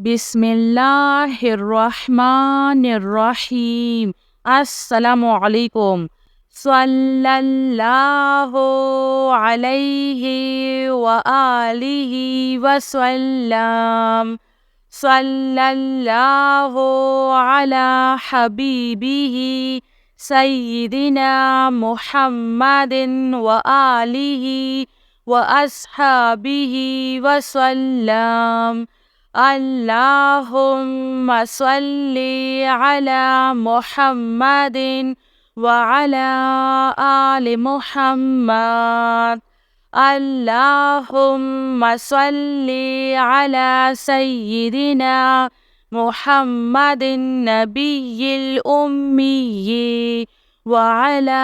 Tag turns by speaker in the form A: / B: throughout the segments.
A: बिस्मिल्लाहिर्रहमानिर्रहीम। अस्सलामु अलैकुम। सल्लल्लाहु अलैहि व आलिहि वसल्लम। सल्लल्लाहु अला हबीबिही सय्यिदिना मुहम्मदिन व आलिहि व अस्हाबिहि वसल्लम। अल्लाहुम्मा सल्ली अला मुहम्मदिन व अला आलि मुहम्मद। अल्लाहुम्मा सल्ली अला सय्यिदिना मुहम्मदिन नबिय्यिल उम्मिय्यि व अला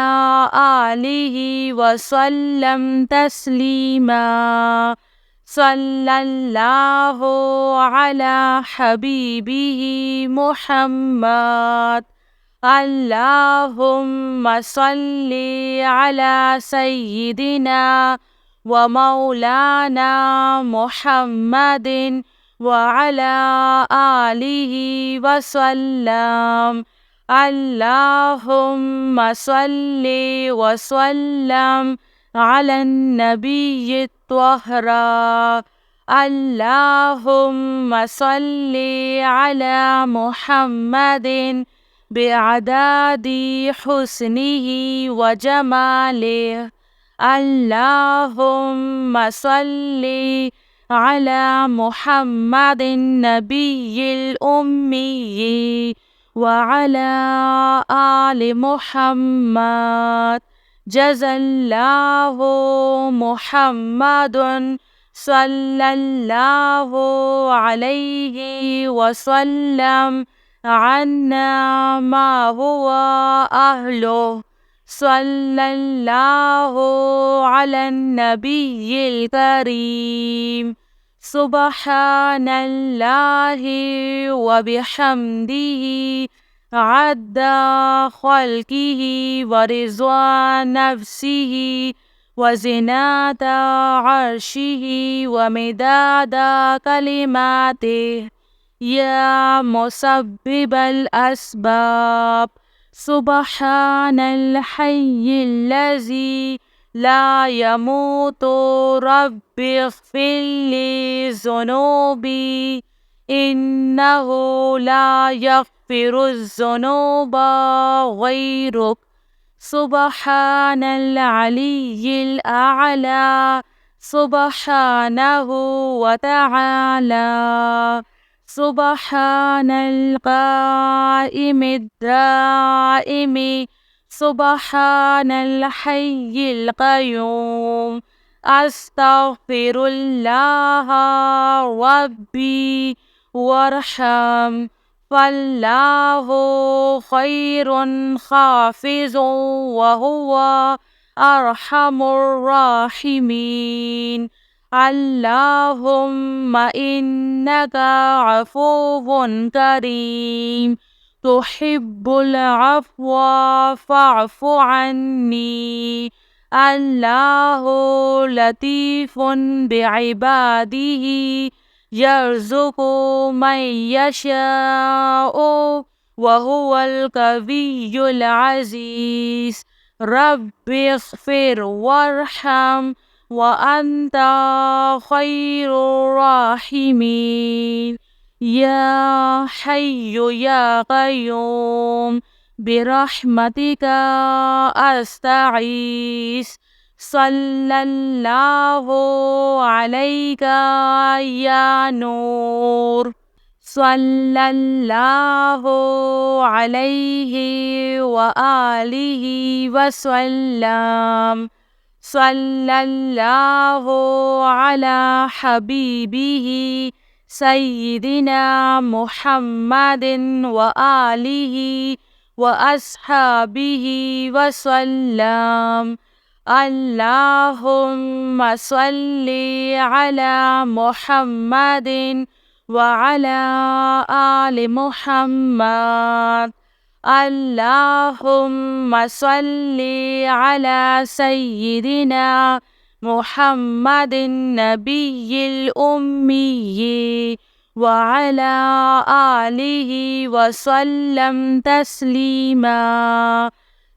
A: आलिहि व सल्लम तस्लीमा। सल्लल्लाहु अला हबीबिही मुहम्मद। अल्लाहुम्मा सल्ली अला सय्यिदिना व मौलाना मुहम्मदिन व अला आलिहि व सल्लम। अल्लाहुम्मा सल्ली व सल्लम अला नबिय्यि त्वहरा। अल्लाहुम्मा सल्ली अला मुहम्मदिन बिअदादि हुस्निही व जमालिही। अल्लाहुम्मा सल्ली अला मुहम्मदिन नबिय्यिल उम्मिय्यि व अला आलि मुहम्मद। जज़ल्लाहु मुहम्मदुन सल्लल्लाहु अलैहि वसल्लम अन्ना मा हुवा अहलुहु। सल्लल्लाहु अलन नबिय्यिल करीम। सुब्हानल्लाहि व बिहम्दिही अद्दा खल्किही व रिज़्वा नफ्सिही व ज़िनाता अर्शिही व मिदादा कलिमातिही। या मुसब्बिबल अस्बाब। सुब्हानल हय्यिल्लज़ी ला यमूतु रब्बिग़फिरली ज़ुनूबी इन्नहु ला यग़फ़िरुज़्ज़ुनूबा ग़ैरुक। सुब्हानल अलिय्यिल अअला। सुब्हानहु व तआला। सुब्हानल क़ाइमिद दाइमि। सुब्हानल हय्यिल क़य्यूम। अस्तग़फिरुल्लाह रब्बी वरहम। फल्लाहु खैरुन हाफ़िज़ुन व हुवा अरहमुर राहिमीन। अल्लाहुम्मा इन्नका अफ़ुव्वुन करीम तुहिब्बुल अफ़्वा फ़अफ़ु अन्नी। अल्लाहु लतीफ़ुन बिइबादिही यर्ज़ुक़ु मन यशाअु व हुवल क़विय्युल अज़ीज़। रब्बिग़फ़िर वरहम व अन्ता खैरुर राहिमीन। या हय्यु या क़य्यूम बिरहमतिका अस्तगीस। सल्लल्लाहु अलैका या नूर। सल्लल्लाहु अलैहि व आलिहि वसल्लम। सल्लल्लाहु अला हबीबिही सय्यिदिना मुहम्मदिन व आलिहि व अस्हाबिहि वसल्लम। अल्लाहुम्मा सल्ली अला मुहम्मदिन व अला आलि मुहम्मद। अल्लाहुम्मा सल्ली अला सय्यिदिना मुहम्मदिन नबिय्यिल उम्मिय्यि وعلى آله وسلم تسليما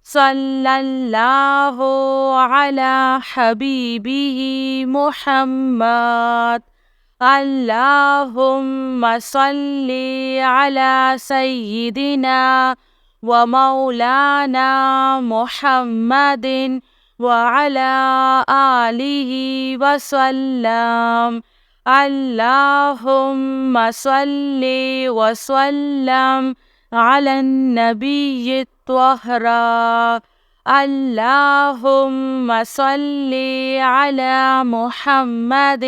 A: صلى الله على حبيبه محمد اللهم صل على سيدنا ومولانا محمد وعلى آله وسلم اللهم صل وسلم على النبي الطاهر اللهم صل على محمد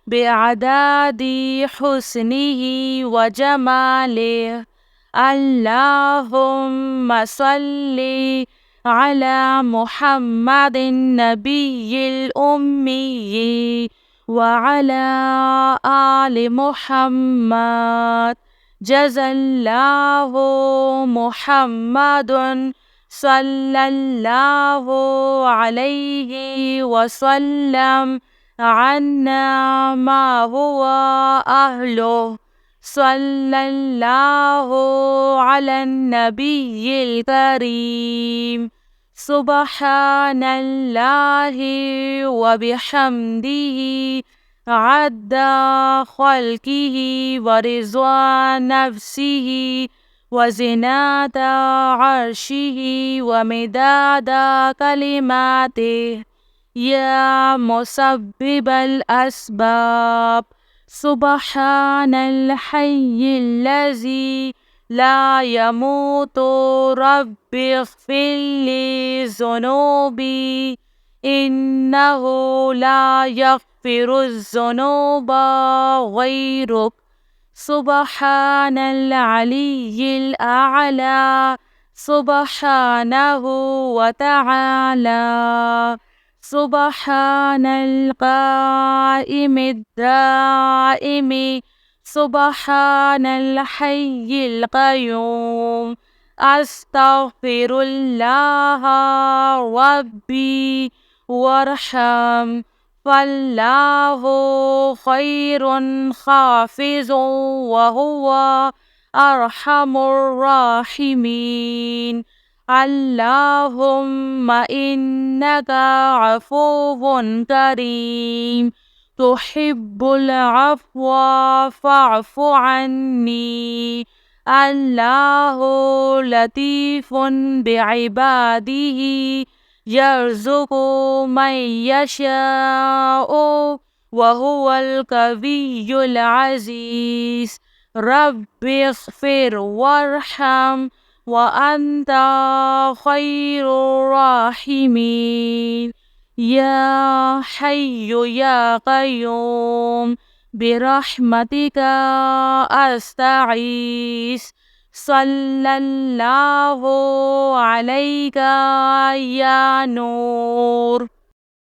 A: بعدد حسنه وجماله اللهم صل على محمد النبي الأمي وعلى آل محمد جزى الله محمد صلى الله عليه وسلم عنا ما هو أهله صلى الله على النبي الكريم سبحان الله وبحمده عد خلقه ورضوان نفسه وزنة عرشه ومداد كلماته يا مسبب الأسباب سبحان الحي الذي لا يموت رب اغفر لي ذنوبي إنه لا يغفر الذنوب غيرك سبحان العلي الأعلى سبحانه وتعالى سبحان القائم الدائم سبحان الحي القيوم أستغفر الله ربي وارحم فالله خير حافظ وهو أرحم الراحمين اللهم إنك عفو كريم تحب العفو فاعف عني الله لطيف بعباده يرزق من يشاء وهو القوي العزيز رب اغفر وارحم وأنت خير الراحمين يا حي يا قيوم برحمتك أستغيث صلى الله عليك يا نور